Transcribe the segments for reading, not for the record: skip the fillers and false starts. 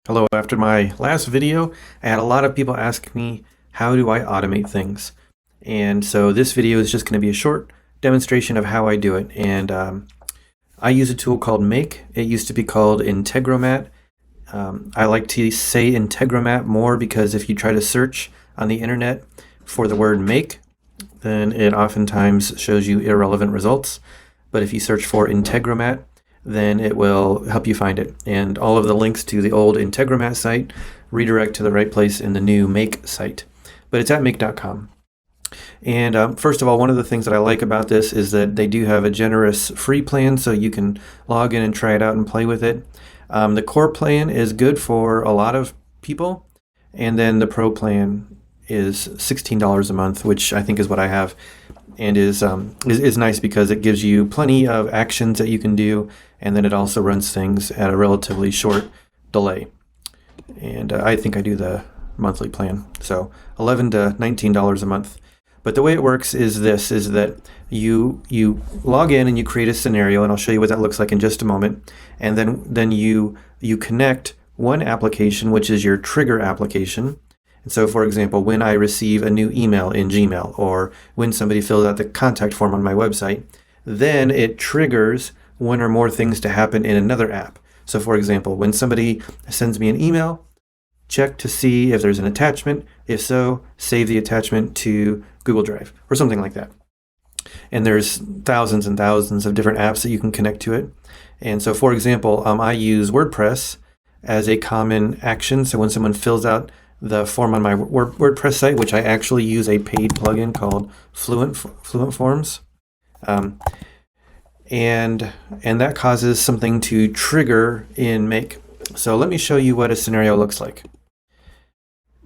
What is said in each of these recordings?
Hello, after my last video, I had a lot of people ask me, how do I automate things? And so this video is just going to be a short demonstration of how I do it. And I use a tool called Make. It used to be called Integromat. I like to say Integromat more because if you try to search on the internet for the word make, then it oftentimes shows you irrelevant results. But if you search for Integromat, then it will help you find it. And all of the links to the old Integromat site redirect to the right place in the new Make site. But it's at make.com. And first of all, one of the things that I like about this is that they do have a generous free plan, so you can log in and try it out and play with it. The core plan is good for a lot of people, and then the pro plan is $16 a month, which I think is what I have, and is nice because it gives you plenty of actions that you can do, and then it also runs things at a relatively short delay. And I think I do the monthly plan, so $11 to $19 a month. But the way it works is that you log in and you create a scenario, and I'll show you what that looks like in just a moment. And then you connect one application, which is your trigger application. And so, for example, when I receive a new email in Gmail, or when somebody fills out the contact form on my website, then it triggers one or more things to happen in another app. So, for example, when somebody sends me an email, check to see if there's an attachment. If so, save the attachment to Google Drive or something like that. And there's thousands and thousands of different apps that you can connect to it. And so, for example, I use WordPress as a common action. So when someone fills out the form on my WordPress site, which I actually use a paid plugin called Fluent Forms, and that causes something to trigger in Make. So let me show you what a scenario looks like.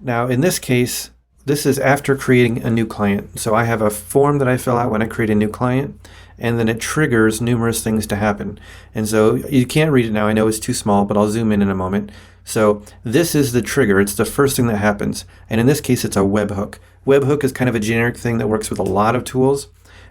Now, in this case, this is after creating a new client. So I have a form that I fill out when I create a new client, and then it triggers numerous things to happen. And so you can't read it now. I know it's too small, but I'll zoom in a moment. So this is the trigger. It's the first thing that happens. And in this case, it's a webhook. Webhook is kind of a generic thing that works with a lot of tools.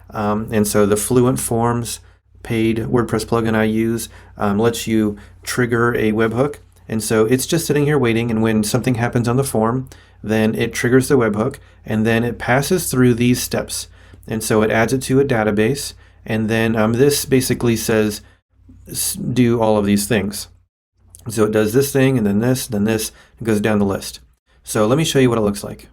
And so the Fluent Forms paid WordPress plugin I use lets you trigger a webhook. And so it's just sitting here waiting, and when something happens on the form, then it triggers the webhook, and then it passes through these steps. And so it adds it to a database, and then this basically says, do all of these things. So it does this thing, and then this, and goes down the list. So let me show you what it looks like.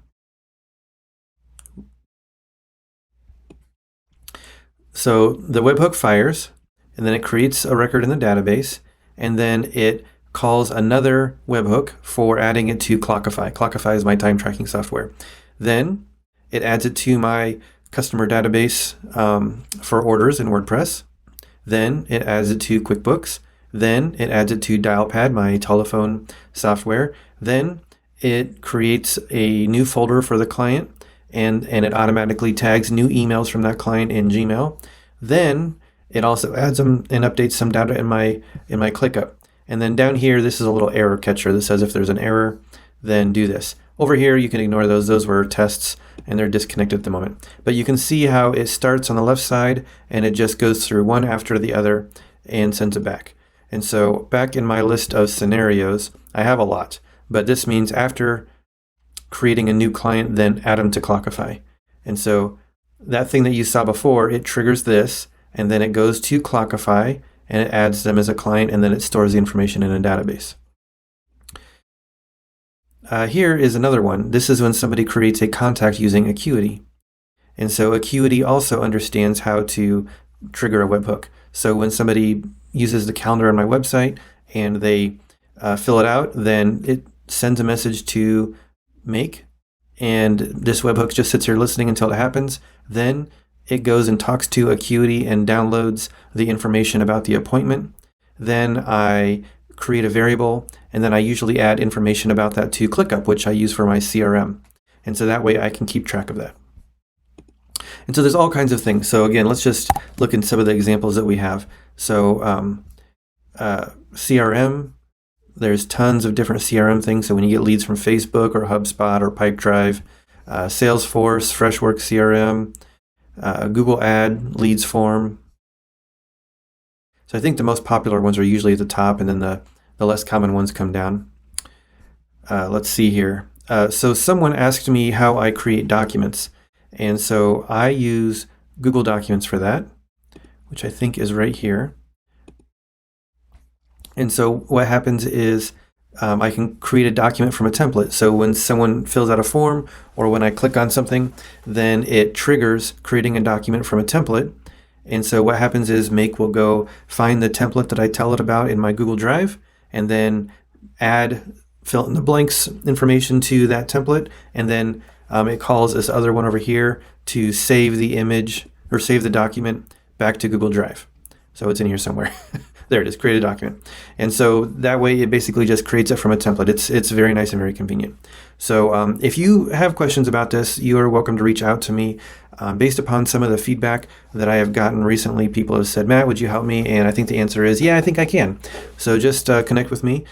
So the webhook fires, and then it creates a record in the database, and then it calls another webhook for adding it to Clockify. Clockify is my time tracking software. Then it adds it to my customer database for orders in WordPress. Then it adds it to QuickBooks. Then it adds it to Dialpad, my telephone software. Then it creates a new folder for the client, and it automatically tags new emails from that client in Gmail. Then it also adds them and updates some data in my ClickUp. And then down here, this is a little error catcher that says if there's an error, then do this. Over here, you can ignore those. Those were tests, and they're disconnected at the moment. But you can see how it starts on the left side, and it just goes through one after the other and sends it back. And so back in my list of scenarios, I have a lot. But this means after creating a new client, then add them to Clockify. And so that thing that you saw before, it triggers this, and then it goes to Clockify, and it adds them as a client, and then it stores the information in a database. Here is another one. This is when somebody creates a contact using Acuity. And so Acuity also understands how to trigger a webhook. So when somebody uses the calendar on my website and they fill it out, then it sends a message to Make, and this webhook just sits here listening until it happens. Then it goes and talks to Acuity and downloads the information about the appointment. Then I create a variable, and then I usually add information about that to ClickUp, which I use for my CRM. And so that way I can keep track of that. And so there's all kinds of things. So again, let's just look at some of the examples that we have. So CRM, there's tons of different CRM things. So when you get leads from Facebook or HubSpot or Pipedrive, Salesforce, Freshworks CRM, Google Ad leads form. So I think the most popular ones are usually at the top, and then the less common ones come down. let's see here. So someone asked me how I create documents. And so I use Google Documents for that, which I think is right here. And so what happens is I can create a document from a template. So when someone fills out a form or when I click on something, then it triggers creating a document from a template. And so what happens is Make will go find the template that I tell it about in my Google Drive and then fill in the blanks information to that template. And then it calls this other one over here to save the image or save the document back to Google Drive. So it's in here somewhere. There it is, create a document. And so that way it basically just creates it from a template. It's very nice and very convenient. So if you have questions about this, you are welcome to reach out to me. Based upon some of the feedback that I have gotten recently, people have said, Matt, would you help me? And I think the answer is, yeah, I think I can. So just connect with me